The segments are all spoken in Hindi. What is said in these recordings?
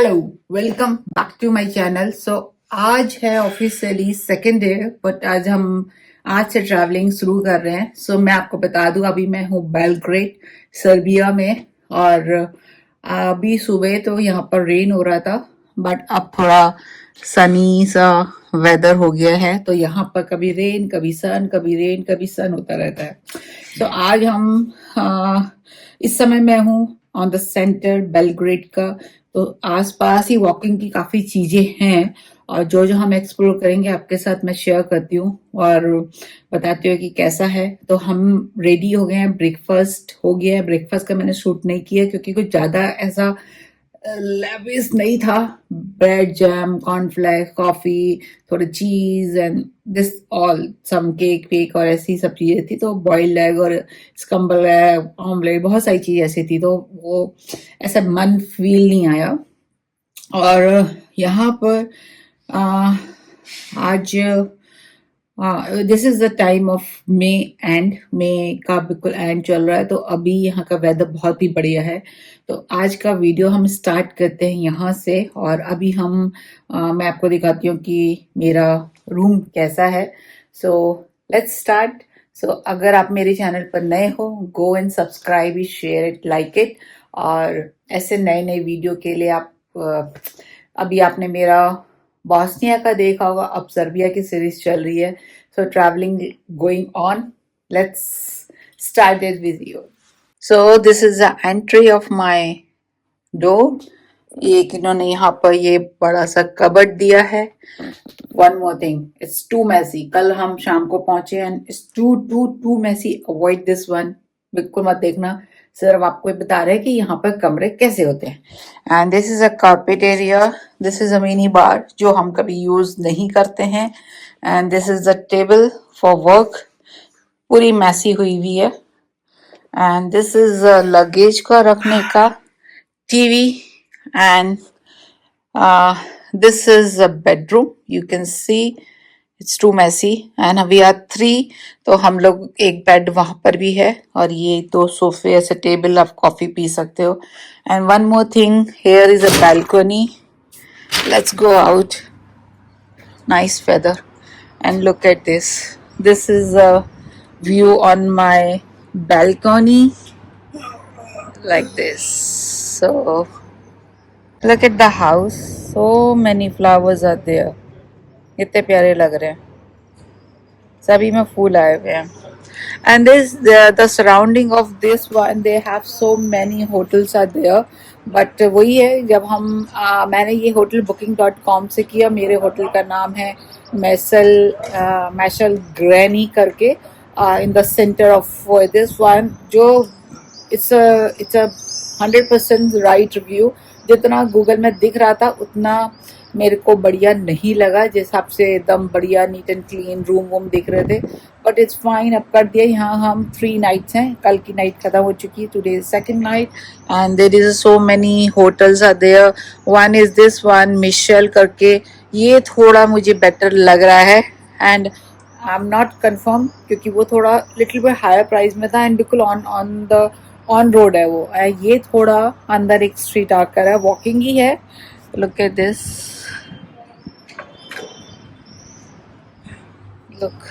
Hello, welcome back to my channel. आज है ऑफिशियली सेकेंड डे, बट आज से ट्रैवलिंग शुरू कर रहे हैं। मैं आपको बता दूं, अभी मैं हूँ बेलग्रेड, सर्बिया में। और अभी सुबह तो यहाँ पर रेन हो रहा था, बट अब थोड़ा सनी सा वेदर हो गया है। तो यहाँ पर कभी रेन कभी सन, कभी रेन कभी सन होता रहता है। आज हम इस समय मैं हूँ ऑन द सेंटर बेलग्रेड का। तो आसपास ही वॉकिंग की काफी चीजें हैं, और जो जो हम एक्सप्लोर करेंगे आपके साथ मैं शेयर करती हूँ और बताती हूँ कि कैसा है। तो हम रेडी हो गए हैं, ब्रेकफास्ट हो गया है। ब्रेकफास्ट का मैंने शूट नहीं किया क्योंकि कुछ ज्यादा ऐसा लेविश नहीं था। ब्रेड, जैम, कॉर्नफ्लेक्स, कॉफी, थोड़े cheese and this all, some cake वेक और ऐसी सब चीजें थी। तो बॉइल्ड एग और स्क्रम्बल एग, ऑमलेट, बहुत सारी चीज ऐसी थी। तो वो ऐसा मन फील नहीं आया। और यहाँ पर आज this is the time of May end, May का बिल्कुल एंड चल रहा है। तो अभी यहाँ का वेदर बहुत ही बढ़िया है। तो आज का वीडियो हम स्टार्ट करते हैं यहाँ से। और अभी मैं आपको दिखाती हूँ कि मेरा रूम कैसा है। Let's start. अगर आप मेरे चैनल पर नए हो, go and subscribe it, share it, like it. और ऐसे नए नए वीडियो के लिए आप अभी आपने मेरा बॉस्निया का देखा होगा, अब सर्बिया की सीरीज चल रही है। Travelling going on, let's start it with you. This is the entry of my door. एक इन्होंने यहाँ पर ये बड़ा सा कबर्ड दिया है। One more thing, it's too messy. कल हम शाम को पहुंचे and it's too messy. Avoid this one, बिल्कुल मत देखना। सिर्फ आपको बता रहे हैं कि यहाँ पर कमरे कैसे होते हैं। And this is a carpet area, this is a mini bar जो हम कभी यूज नहीं करते हैं। And this is the table for work, पूरी मैसी हुई हुई है। एंड दिस इज लगेज का रखने का TV. And this is a bedroom, you can see it's too messy and we are 3। तो हम लोग एक बेड वहां पर भी है और ये 2 सोफे, ऐसे टेबल, आप कॉफी पी सकते हो। And one more thing, here is a balcony, let's go out, nice weather and look at this is a view on my balcony like this। So look at the house, so many flowers are there, इतने प्यारे लग रहे हैं, सभी में फूल आए हुए हैं। And this the surrounding of this one, they have so many hotels are there। But वही है, जब मैंने ये होटल booking.com से किया। मेरे होटल का नाम है मैशल ग्रैनी करके, in the centre of this one. जो इट्स अ 100% राइट रिव्यू। जितना गूगल में दिख रहा था उतना मेरे को बढ़िया नहीं लगा, जिस हिसाब से एकदम बढ़िया नीट एंड क्लीन रूम वूम दिख रहे थे। बट इट्स फाइन, अब कर दिया। यहाँ हम 3 नाइट्स हैं, कल की नाइट खत्म हो चुकी है, today is second night. And there is so many hotels are there. One is this one Michelle करके, ये थोड़ा मुझे बेटर लग रहा है। And I am not confirm क्योंकि वो थोड़ा लिटिल बिट हायर प्राइस में था एंड बिल्कुल ऑन रोड है वो। ये थोड़ा अंदर एक स्ट्रीट आकर है, वॉकिंग ही है। Look at this, look,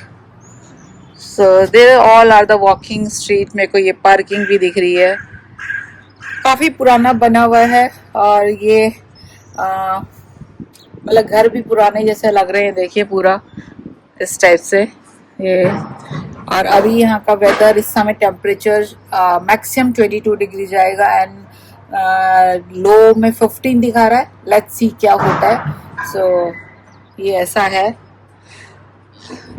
so they all are the walking street। मेरे को ये पार्किंग भी दिख रही है, काफी पुराना बना हुआ है। और ये मतलब घर भी पुराने जैसे लग रहे हैं, देखिए पूरा इस टाइप से ये। और अभी यहाँ का वेदर इस समय टेम्परेचर मैक्सिमम 22 डिग्री जाएगा एंड लो में 15 दिखा रहा है। लेट्स सी क्या होता है। ये ऐसा है,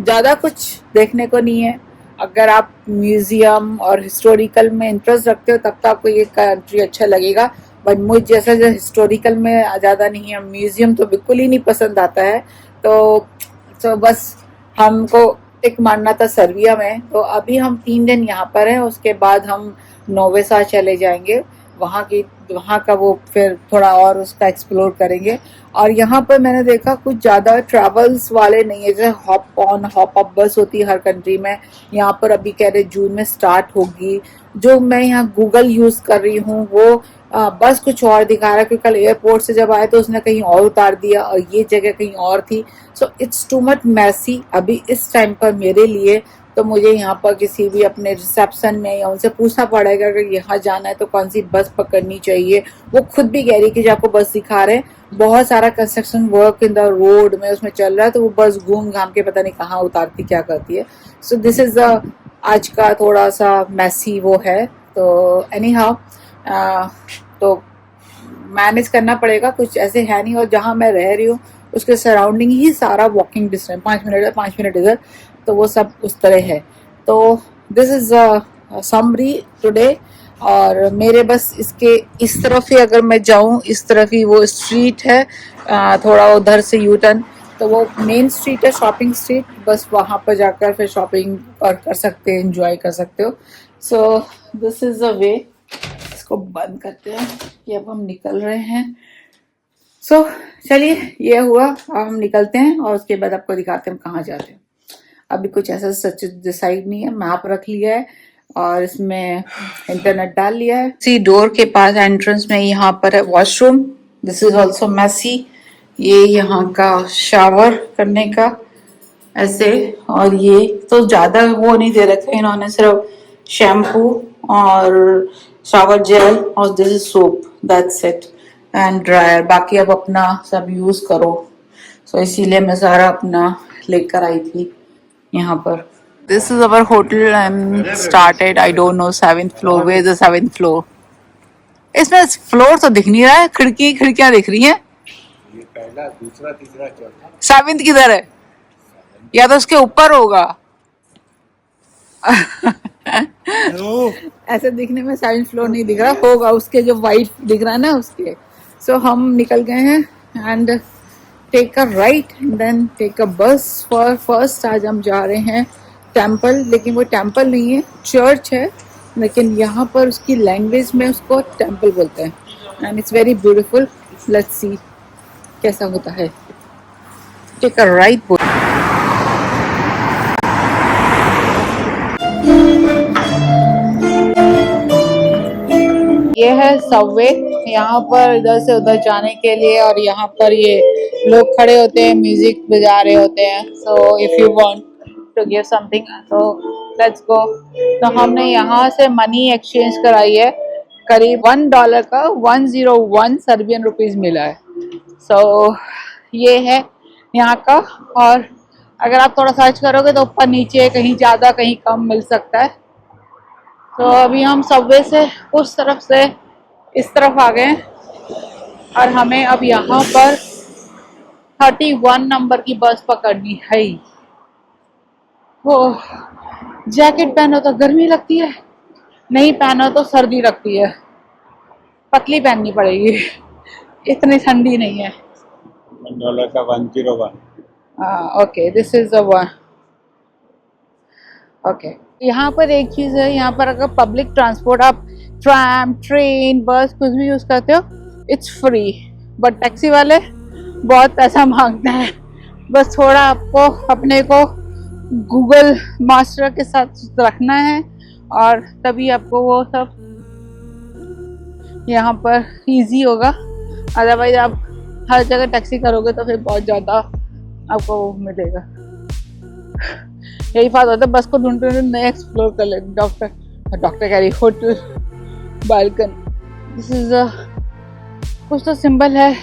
ज़्यादा कुछ देखने को नहीं है। अगर आप म्यूजियम और हिस्टोरिकल में इंटरेस्ट रखते हो तब तो आपको ये कंट्री अच्छा लगेगा। बट मुझे जैसा जो हिस्टोरिकल में ज़्यादा नहीं है, म्यूजियम तो बिल्कुल ही नहीं पसंद आता है। तो बस हमको एक मानना था सर्बिया में। तो अभी हम 3 दिन यहाँ पर हैं, उसके बाद हम नोवे साड चले जाएंगे। वहाँ का वो फिर थोड़ा और उसका एक्सप्लोर करेंगे। और यहाँ पर मैंने देखा कुछ ज़्यादा ट्रैवल्स वाले नहीं है, जैसे हॉप ऑन हॉप अप बस होती है हर कंट्री में, यहाँ पर अभी कह रहे जून में स्टार्ट होगी। जो मैं यहाँ गूगल यूज़ कर रही हूँ वो बस कुछ और दिखा रहा है, क्योंकि कल एयरपोर्ट से जब आए तो उसने कहीं और उतार दिया और ये जगह कहीं और थी। So it's too much messy अभी इस टाइम पर मेरे लिए। तो मुझे यहाँ पर किसी भी अपने रिसेप्शन में या उनसे पूछना पड़ेगा कि यहाँ जाना है तो कौन सी बस पकड़नी चाहिए। वो खुद भी कह रही कि जो आपको बस दिखा रहे हैं, बहुत सारा construction work in the road में उसमें चल रहा है, तो वो बस घूम घाम के पता नहीं कहाँ उतारती क्या करती है। सो दिस इज आज का थोड़ा सा मैसी वो है। तो एनी हाउ तो मैनेज करना पड़ेगा, कुछ ऐसे है नहीं। और जहाँ मैं रह रही हूँ उसके सराउंडिंग ही सारा वॉकिंग डिस्टेंस, 5 मिनट इधर, तो वो सब उस तरह है। तो दिस इज समरी टुडे। और मेरे बस इसके इस तरफ ही अगर मैं जाऊं, इस तरफ ही वो स्ट्रीट है, थोड़ा उधर से यू टर्न, तो वो मेन स्ट्रीट है, शॉपिंग स्ट्रीट। बस वहाँ पर जाकर फिर शॉपिंग कर सकते हैं, एंजॉय कर सकते हो। सो दिस इज अ वे। इसको बंद करते हैं कि अब हम निकल रहे हैं। सो चलिए, ये हुआ, अब हम निकलते हैं और उसके बाद आपको दिखाते हैं हम कहाँ जाते हैं। अभी कुछ ऐसा सच डिसाइड नहीं है, मैप रख लिया है और इसमें इंटरनेट डाल लिया है। सी डोर के पास एंट्रेंस में यहाँ पर है washroom. This is also messy. ये यहाँ का शावर करने का ऐसे, और ये तो ज्यादा वो नहीं दे रखे इन्होंने, सिर्फ शैम्पू और शावर जेल और this is soap, that's it, and dryer. बाकी अब अपना सब यूज करो। सो इसीलिए मैं सारा अपना लेकर आई थी यहाँ पर। This is our hotel and started, I don't know 7th floor, where is the 7th floor? इसमें फ्लोर तो दिख नहीं रहा है, खिड़कियां दिख रही हैं। ये पहला, दूसरा, तीसरा, चौथा। 7th किधर है? या तो उसके ऊपर होगा। ऐसे दिखने में 7th फ्लोर नहीं दिख रहा होगा, उसके जो वाइट दिख रहा है ना उसके। सो हम निकल गए हैं and take a right then take a bus for first. आज हम जा रहे हैं टेम्पल, लेकिन वो टेम्पल नहीं है, चर्च है, लेकिन यहाँ पर उसकी लैंग्वेज में उसको टेम्पल बोलते हैं and it's very beautiful. Let's see कैसा होता है। Take a right. ये है सबवे, यहाँ पर इधर से उधर जाने के लिए, और यहाँ पर ये लोग खड़े होते हैं, म्यूजिक बजा रहे होते हैं। So if you want to give something तो लेट्स गो। तो हमने यहाँ से मनी एक्सचेंज कराई है, करीब $1 का 101 सर्बियन रुपीज मिला है। सो ये है यहाँ का। और अगर आप थोड़ा सर्च करोगे तो ऊपर नीचे कहीं ज़्यादा कहीं कम मिल सकता है। तो अभी हम सबवे से उस तरफ से इस तरफ आ गए और हमें अब यहाँ पर 31 नंबर की बस पकड़नी है। वो जैकेट पहनो तो गर्मी लगती है, नहीं पहनो तो सर्दी लगती है। पतली पहननी पड़ेगी, इतनी ठंडी नहीं है। $1 का 101। Okay, this is the one. Okay, यहाँ पर एक चीज़ है, यहाँ पर अगर पब्लिक ट्रांसपोर्ट आप ट्रैम, ट्रेन, बस कुछ भी यूज़ करते हो, इट्स फ्री। बट टैक्सी वाले बहुत पैसा मांगते हैं। बस थोड़ा आपको अपने को गूगल मास्टर के साथ रखना है और तभी आपको वो सब यहाँ पर इजी होगा। अदरवाइज आप हर जगह टैक्सी करोगे तो फिर बहुत ज़्यादा आपको मिलेगा। यही बात होता है, बस को ढूंढते नए एक्सप्लोर कर ले। डॉक्टर कह रही होटल बालकन। दिस इज कुछ तो सिंबल है,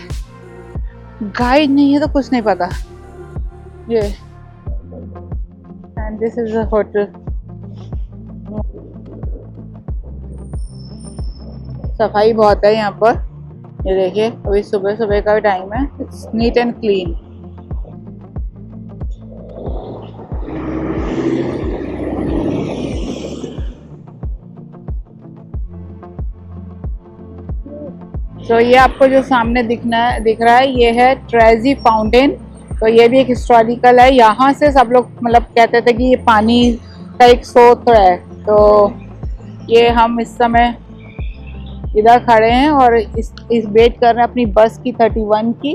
गाइड नहीं है तो कुछ नहीं पता ये। And this is a hotel. सफाई बहुत है यहाँ पर, ये देखिए अभी सुबह सुबह का टाइम है। It's neat and clean. तो ये आपको जो सामने दिख रहा है ये है ट्रेजी फाउंटेन। तो ये भी एक हिस्टोरिकल है, यहाँ से सब लोग मतलब कहते थे कि ये पानी का एक स्रोत है। तो ये हम इस समय इधर खड़े हैं और इस वेट कर रहे हैं अपनी बस की 31 की।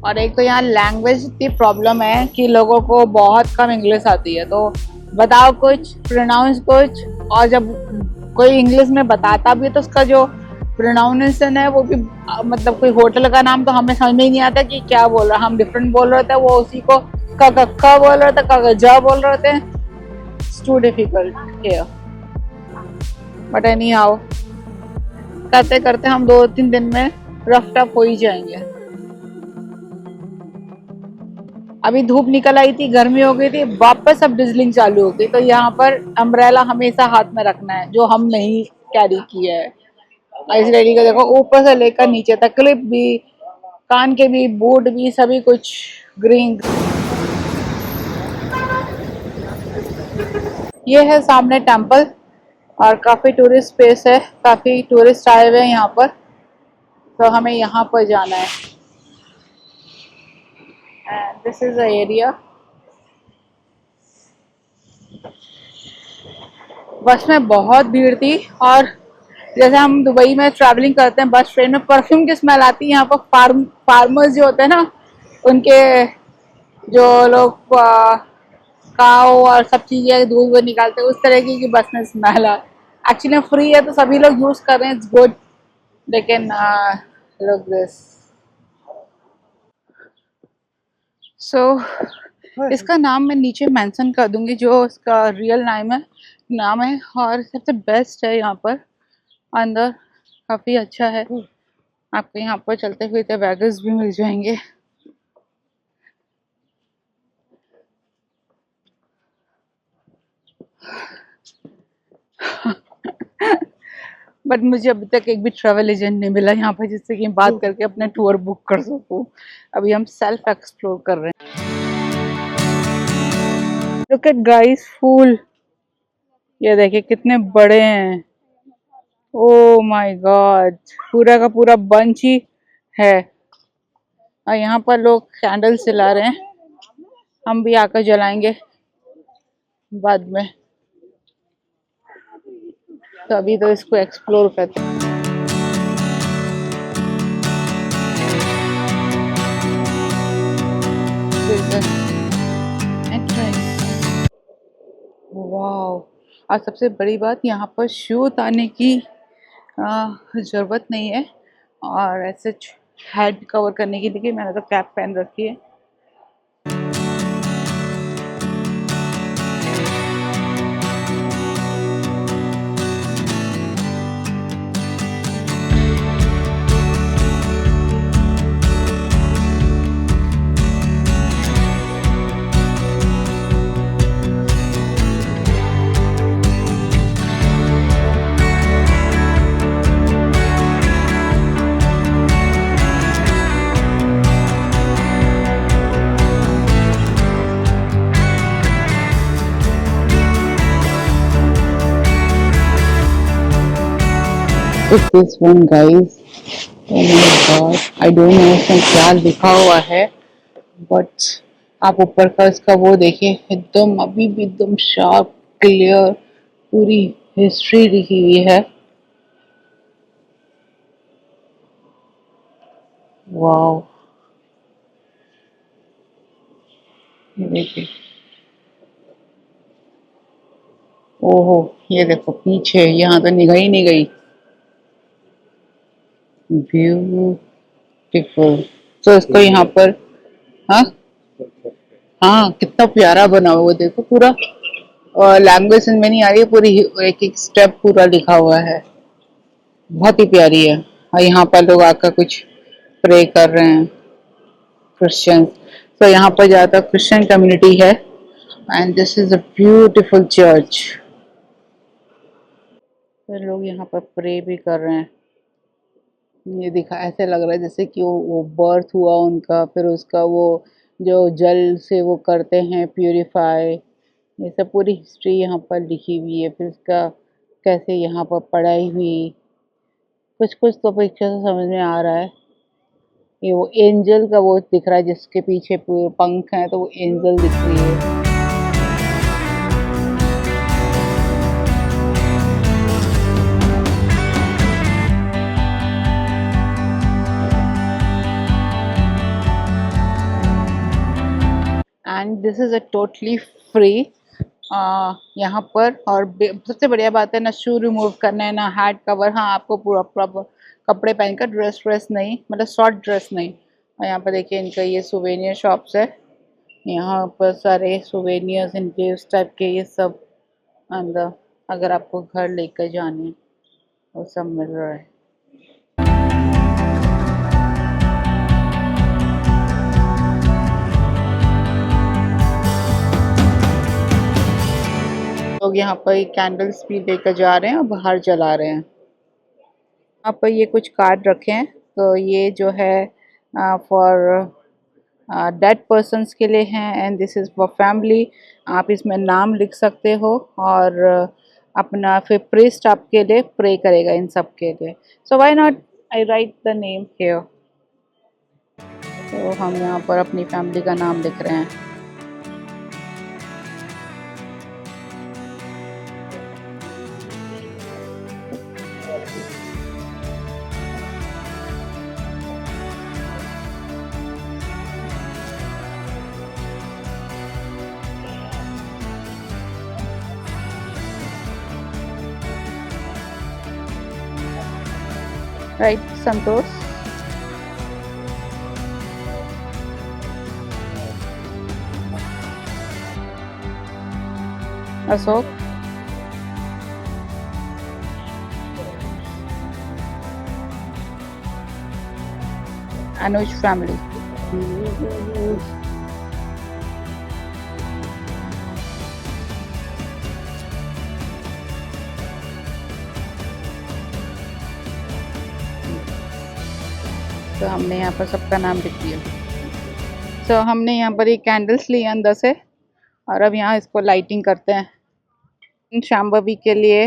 और एक तो यहाँ लैंग्वेज की प्रॉब्लम है कि लोगों को बहुत कम इंग्लिश आती है, तो बताओ कुछ, प्रोनाउंस कुछ, और जब कोई इंग्लिश में बताता भी है तो उसका जो प्रोनाउंसिएशन है वो भी मतलब कोई होटल का नाम तो हमें समझ में ही नहीं आता कि क्या बोल रहा है, हम डिफरेंट बोल रहे थे, वो उसी को क बोल रहे थे, ज बोल रहे थे। It's too difficult here, but anyhow करते करते हम 2-3 दिन में रफ टफ हो ही जाएंगे। अभी धूप निकल आई थी, गर्मी हो गई थी, वापस अब डिजलिंग चालू हो गई। तो यहाँ पर अम्ब्रेला हमेशा हाथ में रखना है, जो हम नहीं कैरी किया है। इस रेडी का देखो, ऊपर से लेकर नीचे तक, क्लिप भी, कान के भी, बूट भी, सभी कुछ ग्रीन। ये है सामने टेम्पल और काफी टूरिस्ट प्लेस है, काफी टूरिस्ट आए हुए हैं यहाँ पर, तो हमें यहाँ पर जाना है। And this is the area. बस में बहुत भीड़ थी, और जैसे हम दुबई में ट्रैवलिंग करते हैं बस ट्रेन में, परफ्यूम की स्मेल आती है। यहाँ पर फार्मर्स जो होते हैं ना, उनके जो लोग काव और सब चीजें दूध वूध निकालते हैं, उस तरह की बस में स्मेल है। एक्चुअली फ्री है तो सभी लोग यूज कर रहे हैं, इट्स गुड, लेकिन लुक दिस। सो इसका नाम मैं नीचे मेंशन कर दूंगी, जो इसका रियल नाम है, और सबसे बेस्ट है यहाँ पर। अंदर काफी अच्छा है, आपको यहाँ पर चलते फिरते बैगर्स भी मिल जाएंगे। बट मुझे अभी तक एक भी ट्रैवल एजेंट नहीं मिला यहाँ पर जिससे कि बात करके अपने टूर बुक कर सकूं। अभी हम सेल्फ एक्सप्लोर कर रहे हैं। लुक एट गाइस, फूल, ये देखिए कितने बड़े हैं। ओ माय गॉड, पूरा का पूरा बंच ही है। और यहाँ पर लोग कैंडल जला रहे हैं, हम भी आकर जलाएंगे बाद में। तो अभी तो इसको एक्सप्लोर करते हैं। वाओ, और सबसे बड़ी बात, यहाँ पर शू उतारने की जरूरत नहीं है, और ऐसे हेड कवर करने के लिए मैंने तो कैप पहन रखी है। It's this one, guys. Oh my god, I don't know इसमें क्या लिखा हुआ है, बट आप ऊपर का इसका वो देखिए, एकदम अभी भी एकदम शार्प क्लियर पूरी हिस्ट्री लिखी हुई है। वाओ, ये देखिए, ओहो, ये देखो पीछे, यहाँ तो निगाह ही नहीं गई। ब्यूटीफुल। तो इसको यहाँ पर, हाँ हाँ, कितना प्यारा बना हुआ, देखो पूरा लैंग्वेज में नहीं आ रही है, पूरी एक एक स्टेप पूरा लिखा हुआ है, बहुत ही प्यारी है। और यहाँ पर लोग आकर कुछ प्रे कर रहे हैं, क्रिश्चियंस। तो यहाँ पर ज्यादा क्रिश्चियन कम्युनिटी है, and this is a beautiful church. तो लोग यहाँ पर प्रे भी कर रहे हैं। ये दिखा, ऐसे लग रहा है जैसे कि वो बर्थ हुआ उनका, फिर उसका वो जो जल से वो करते हैं प्यूरिफाई, ये सब पूरी हिस्ट्री यहाँ पर लिखी हुई है। फिर उसका कैसे यहाँ पर पढ़ाई हुई, कुछ कुछ तो पिक्चर से समझ में आ रहा है। ये वो एंजल का वो दिख रहा है जिसके पीछे पंख हैं, तो वो एंजल दिख रही है। And this is a totally free यहाँ पर। और सबसे बढ़िया बात है, ना शू रिमूव करना है, ना हैट कवर। हाँ, आपको पूरा प्रॉपर कपड़े पहनकर, ड्रेस नहीं, मतलब शॉर्ट ड्रेस नहीं। और यहाँ पर देखिए इनका ये सुवेनियर शॉप्स है। यहाँ पर सारे सुवेनियर्स इनके उस टाइप के ये सब अंदर, अगर आपको घर लेकर जाने, वो सब मिल रहा है। लोग यहाँ पर कैंडल्स भी लेकर जा रहे हैं और बाहर जला रहे हैं। यहाँ पर ये कुछ कार्ड रखे हैं, तो ये जो है फॉर डेड पर्सन्स के लिए हैं, and this is for family. आप इसमें नाम लिख सकते हो और अपना फिर प्रीस्ट आपके लिए प्रे करेगा इन सब के लिए। So why not I right the name here. तो हम यहाँ पर अपनी फैमिली का नाम लिख रहे हैं। Right, Santosh? Ashok? Anuj family. तो हमने यहाँ पर सबका नाम लिख दिया। तो हमने यहाँ पर ये कैंडल्स लिए अंदर से, और अब यहाँ इसको लाइटिंग करते हैं। शाम्भवी के लिए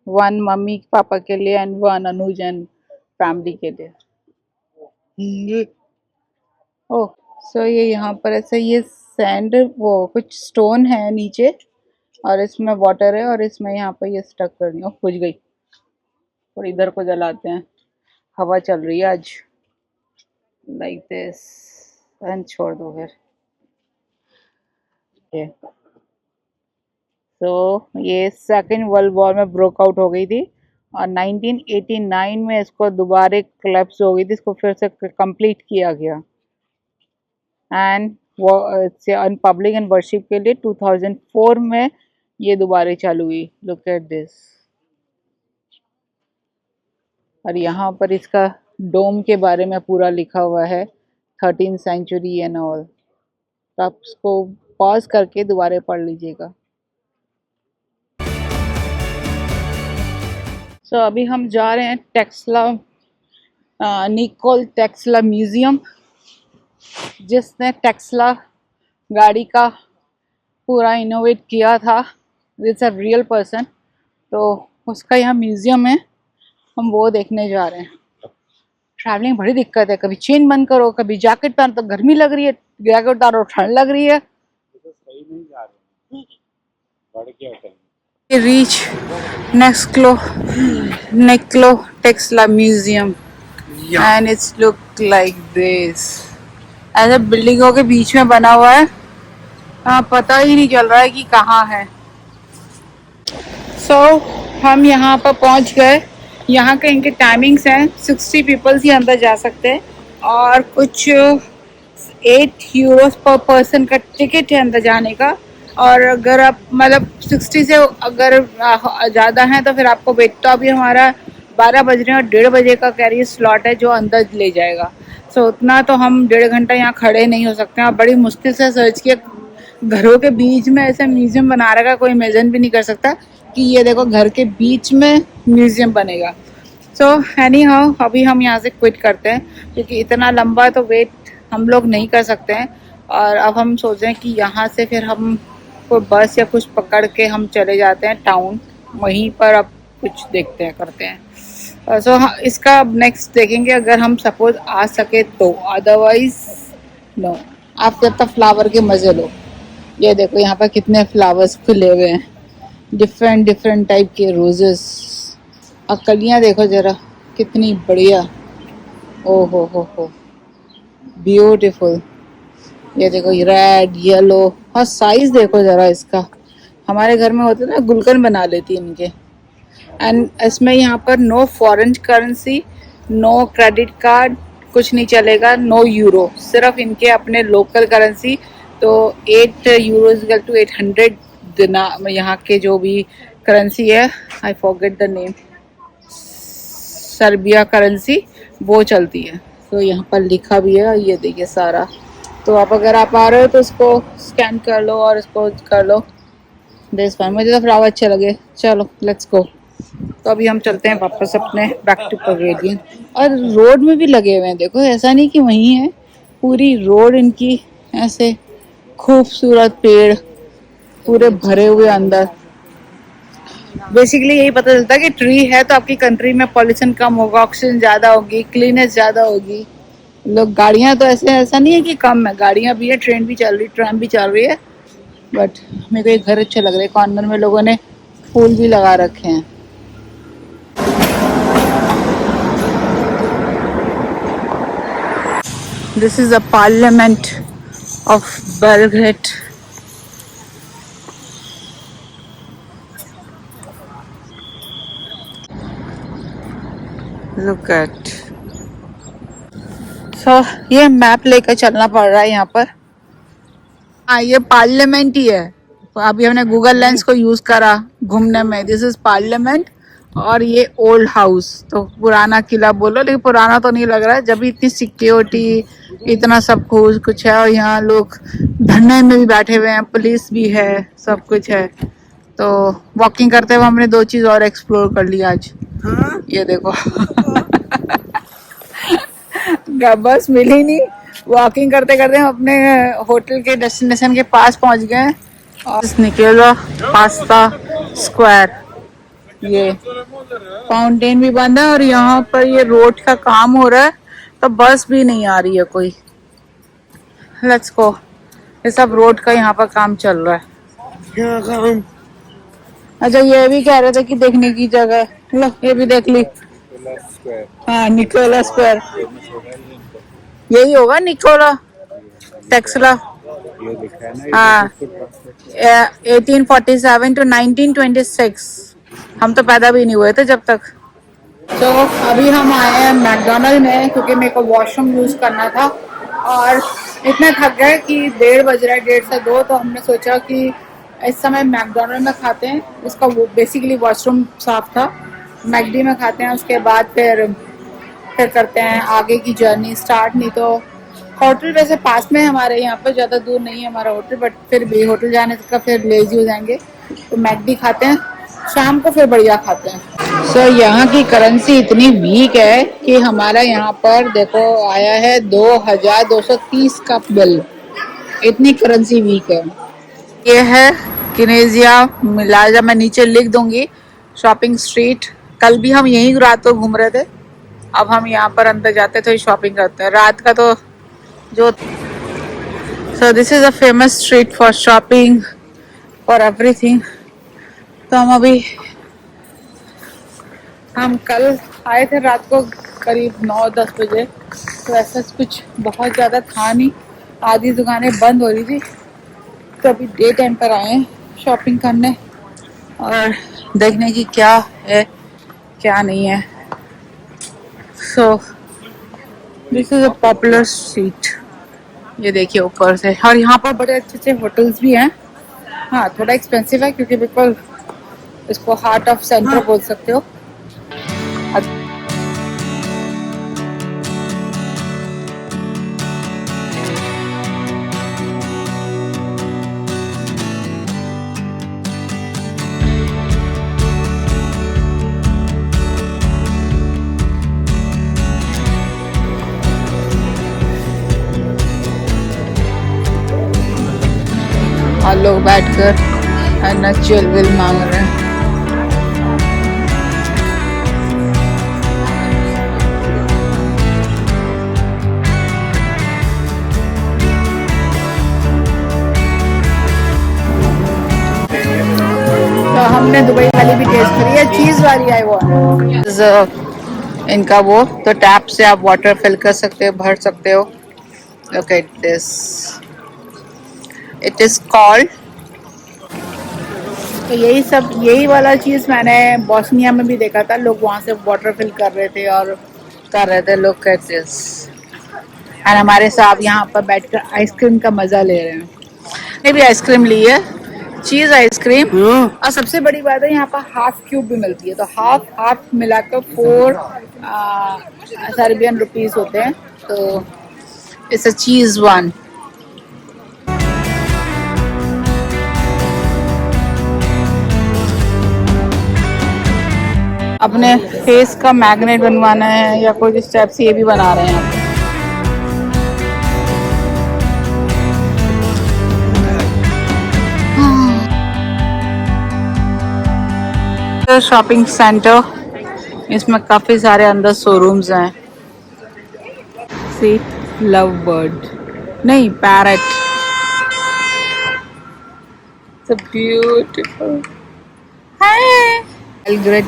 1, मम्मी पापा के लिए, एंड 1 अनुज एंड फैमिली के लिए। ओह, सो ये यहाँ पर ऐसे ये सैंड, वो कुछ स्टोन है नीचे, और इसमें वाटर है, और इसमें यहाँ पर ये स्टक करनी है। बुझ गई। और इधर को जलाते हैं, हवा चल रही है आज, लाइक दिस, एंड छोड़ दो फिर। तो ये सेकेंड वर्ल्ड वॉर में ब्रोक आउट हो गई थी, और 1989 में इसको दोबारा क्लैप्स हो गई थी, इसको फिर से कंप्लीट किया गया। एंड वो पब्लिक एंड वर्शिप के लिए 2004 में ये दोबारा चालू हुई। Look at this. और यहाँ पर इसका डोम के बारे में पूरा लिखा हुआ है, 13th सेंचुरी एंड ऑल। तो आप इसको पॉज करके दोबारा पढ़ लीजिएगा। सो अभी हम जा रहे हैं टेस्ला, निकोल टेस्ला म्यूज़ियम, जिसने टेस्ला गाड़ी का पूरा इनोवेट किया था। इट्स अ रियल पर्सन, तो उसका यहाँ म्यूज़ियम है, हम वो देखने जा रहे हैं। ट्रैवलिंग बड़ी दिक्कत है, कभी चेन बंद करो, कभी जैकेट पहनो तो गर्मी लग रही है, जैकेट उतारो ठंड लग रही है। तो सही नहीं जा रहे हैं, बढ़ गया होता Reach Nikola Tesla Museum, and it's look like this. ऐसे बिल्डिंगों के बीच में बना हुआ है, पता ही नहीं चल रहा है कि कहाँ है। So हम यहाँ पर पहुँच गए। यहाँ के इनके टाइमिंग्स हैं, 60 पीपल्स ही अंदर जा सकते हैं, और कुछ 8 यूरोस पर पर्सन का टिकट है अंदर जाने का। और अगर आप मतलब 60 से अगर ज़्यादा हैं तो फिर आपको वेट। तो अभी हमारा 12 बज रहे हैं और 1:30 बजे का कैरियर स्लॉट है जो अंदर ले जाएगा। सो उतना तो हम 1.5 घंटा यहाँ खड़े नहीं हो सकते हैं। और बड़ी मुश्किल से सर्च किया, घरों के बीच में ऐसा म्यूज़ियम बना रखा, कोई इमेजिन भी नहीं कर सकता कि ये देखो घर के बीच में म्यूज़ियम बनेगा। सो एनी हाउ अभी हम यहाँ से क्विट करते हैं, क्योंकि इतना लंबा तो वेट हम लोग नहीं कर सकते हैं। और अब हम सोच रहे हैं कि यहाँ से फिर हम कोई बस या कुछ पकड़ के हम चले जाते हैं टाउन, वहीं पर अब कुछ देखते हैं, करते हैं। सो हाँ, इसका अब नेक्स्ट देखेंगे अगर हम सपोज आ सके तो, अदरवाइज नो। आप जब तक फ्लावर के मजे लो। ये देखो यहाँ पर कितने फ्लावर्स खुले हुए हैं, डिफरेंट डिफरेंट टाइप के रोजेस। और कलियाँ देखो जरा कितनी बढ़िया। ओ हो, ब्यूटीफुल। ये देखो रेड येलो, और साइज देखो जरा इसका। हमारे घर में होते ना, गुलकन बना लेती इनके। एंड इसमें यहाँ पर no foreign currency, no credit card, कुछ नहीं चलेगा, नो यूरो, सिर्फ इनके अपने लोकल करेंसी। तो 8 यूरो इक्वल टू 800 दिना, यहाँ के जो भी करेंसी है, I forget the name, Serbia currency, वो चलती है। तो यहाँ पर लिखा भी है, ये देखिए सारा। तो आप अगर आप आ रहे हो तो इसको स्कैन कर लो और इसको कर लो। दिस फाइन, मुझे तो फ्लावर अच्छे लगे। चलो लेट्स गो। तो अभी हम चलते हैं वापस अपने बैक टू पवेलियन। और रोड में भी लगे हुए हैं, देखो ऐसा नहीं कि वहीं है, पूरी रोड इनकी ऐसे खूबसूरत पेड़ पूरे भरे हुए अंदर। बेसिकली यही पता चलता है कि ट्री है तो आपकी कंट्री में पॉल्यूशन कम होगा, ऑक्सीजन ज़्यादा होगी, क्लीनेस ज़्यादा होगी। लोग गाड़ियाँ तो ऐसा नहीं है कि कम है, गाड़ियाँ भी है, ट्रेन भी चल रही, ट्राम भी चल रही है। बट मेरे को एक घर अच्छे लग रहे हैं, कॉर्नर में लोगों ने फूल भी लगा रखे हैं। This is the parliament of Belgrade. Look at. So ये मैप लेकर चलना पड़ रहा है यहाँ पर। हाँ, ये पार्लियामेंट ही है। तो अभी हमने गूगल लेंस को यूज करा घूमने में। This is parliament. और ये ओल्ड हाउस, तो पुराना किला बोलो, लेकिन पुराना तो नहीं लग रहा है, जब भी इतनी सिक्योरिटी, इतना सब कुछ है। और यहाँ लोग धरने में भी बैठे हुए हैं, पुलिस भी है, सब कुछ है। तो वॉकिंग करते हुए हमने 2 चीज और एक्सप्लोर कर ली आज। हाँ? ये देखो बस मिली नहीं, वॉकिंग करते करते हम अपने होटल के डेस्टिनेशन के पास पहुंच गए। और निकेला पास्ता स्क्वायर, ये फाउंटेन भी बंद है और यहाँ पर ये रोड का काम हो रहा है, तो बस भी नहीं आ रही है कोई। Let's go. ये सब रोड का यहाँ पर काम चल रहा है। अच्छा, ये भी कह रहे थे कि देखने की जगह है, लो ये भी देख ली। हाँ, निकोला स्क्वायर, यही होगा निकोला टेक्सला। हाँ, 1847 to 1926। हम तो पैदा भी नहीं हुए थे जब तक। तो अभी हम आए हैं मैकडोनल्ड में, क्योंकि मेरे को वॉशरूम यूज करना था और इतना थक गए कि 1:30 बज रहा है, 1:30 से 2। तो हमने सोचा कि इस समय मैकडोनल्ड में खाते हैं, उसका बेसिकली वॉशरूम साफ था। मैकडी में खाते हैं, उसके बाद फिर करते हैं आगे की जर्नी स्टार्ट। नहीं तो होटल वैसे पास में है हमारे, यहाँ पर ज़्यादा दूर नहीं है हमारा होटल, बट फिर भी होटल जाने का फिर लेजी हो जाएंगे, तो मैकडी खाते हैं, शाम को फिर बढ़िया खाते हैं। सो यहाँ की करेंसी इतनी वीक है कि हमारा यहाँ पर देखो आया है 2230 का बिल। इतनी करेंसी वीक है। ये है किनेजिया मिलाजा, मैं नीचे लिख दूंगी, शॉपिंग स्ट्रीट। कल भी हम यहीं रात को घूम रहे थे, अब हम यहाँ पर अंदर जाते तो शॉपिंग करते हैं रात का। तो जो so this is a famous street for shopping for everything. तो हम कल आए थे रात को करीब 9-10 बजे, तो ऐसा कुछ बहुत ज़्यादा था नहीं, आधी दुकानें बंद हो रही थी। तो अभी डे टाइम पर आए हैं शॉपिंग करने और देखने की क्या है क्या नहीं है। So this is a popular street, ये देखिए ऊपर से। और यहाँ पर बड़े अच्छे अच्छे होटल्स भी हैं। हाँ, थोड़ा एक्सपेंसिव है क्योंकि बिल्कुल इसको हार्ट ऑफ सेंटर बोल सकते हो। और लोग बैठकर नचल विल मांग रहे हैं। वाली आई वांट। इनका वो तो टैप से आप वाटर फिल कर सकते हो, भर सकते हो। Look at this, it is called. तो यही वाला चीज मैंने बॉस्निया में भी देखा था, लोग वहां से वाटर फिल कर रहे थे और कर रहे थे। Look at this. और हमारे साहब यहाँ पर बैठकर आइसक्रीम का मजा ले रहे हैं। मैंने भी आइसक्रीम ली है, चीज आइसक्रीम। और सबसे बड़ी बात है यहाँ पर हाफ क्यूब भी मिलती है, तो हाफ हाफ मिलाकर 4 सर्बियन रुपीस होते हैं। तो इट्स अ चीज वन। अपने फेस का मैग्नेट बनवाना है या कोई इस टाइप से ये भी बना रहे हैं यहाँ पे। शॉपिंग सेंटर, इसमें काफी सारे अंदर शोरूम्स हैं। सी, लव बर्ड नहीं, parrot. It's beautiful. Hi, Belgrade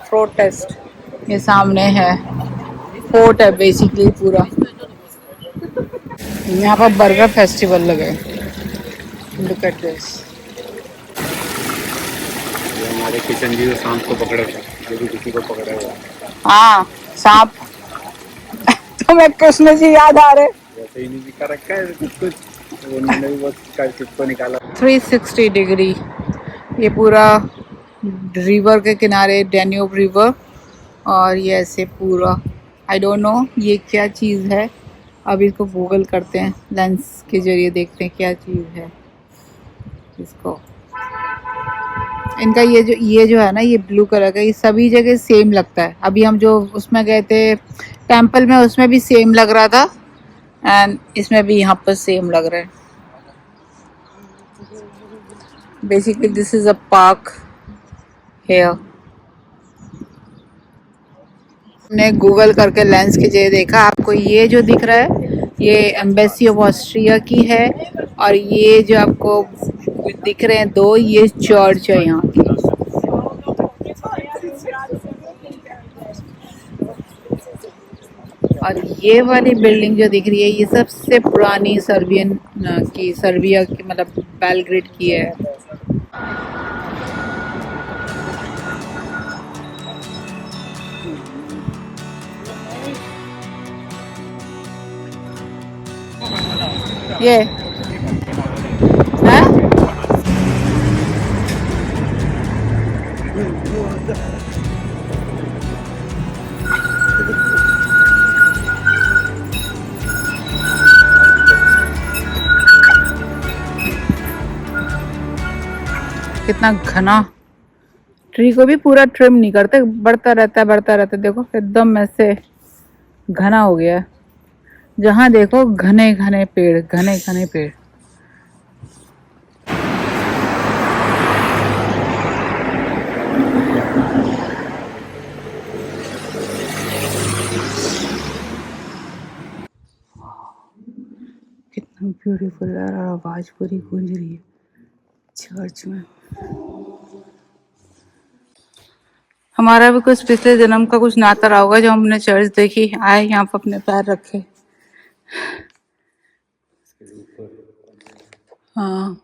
protest ये सामने है। फोर्ट है बेसिकली पूरा। यहाँ पर बर्गर फेस्टिवल लगे। Look at this. हमारे किशन जी तो सांप को पकड़े थे, जो भी किसी को पकड़ा हुआ। हाँ, सांप। तुम्हें कृष्ण जी याद आ रहे। वैसे ही नहीं दिखा रखा है कुछ कुछ, तो उन्होंने भी बस चिप निकाला। 360 डिग्री ये पूरा रिवर के किनारे, डैन्यूब रिवर। और ये ऐसे पूरा, आई डोंट नो ये क्या चीज़ है। अब इसको गूगल करते हैं, लेंस के जरिए देखते हैं क्या चीज़ है इसको। इनका ये जो है ना, ये ब्लू कलर का, ये सभी जगह सेम लगता है। अभी हम जो उसमें गए थे टेंपल में, उसमें भी सेम लग रहा था, एंड इसमें भी यहाँ पर सेम लग रहा है। Basically this is a park here. हमने गूगल करके लेंस के जरिए देखा, आपको ये जो दिख रहा है ये एम्बेसी ऑफ ऑस्ट्रिया की है, और ये जो आपको दिख रहे हैं दो, ये चर्च है यहाँ की। और ये वाली बिल्डिंग जो दिख रही है ये सबसे पुरानी सर्बिया की मतलब बेलग्रेड की है। ये है? कितना घना, ट्री को भी पूरा ट्रिम नहीं करते, बढ़ता रहता है। देखो एकदम ऐसे घना हो गया है, जहाँ देखो घने घने पेड़। कितना ब्यूटीफुल है, और आवाज पूरी गूंज रही है चर्च में। हमारा भी कुछ पिछले जन्म का कुछ नाता रहा होगा, जो हमने चर्च देखी, आए यहाँ पर अपने पैर रखे। हाँ,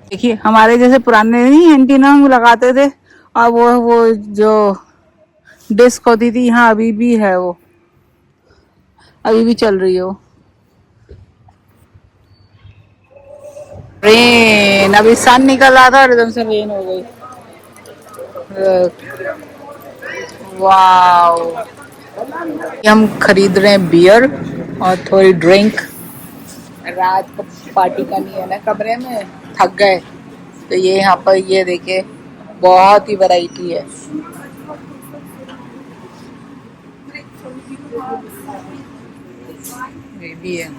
देखिए हमारे जैसे पुराने नहीं एंटीना हम लगाते थे, और वो जो डिस्क होती थी यहाँ, अभी भी है वो, अभी भी चल रही है वो। रेन, अभी सन निकल रहा था और एकदम से रेन हो गई। वाओ, हम खरीद रहे हैं बियर और थोड़ी ड्रिंक। रात को पार्टी करनी है ना कमरे में, थक गए, तो ये यहाँ पर ये देखिए बहुत ही वैरायटी है। ये भी है।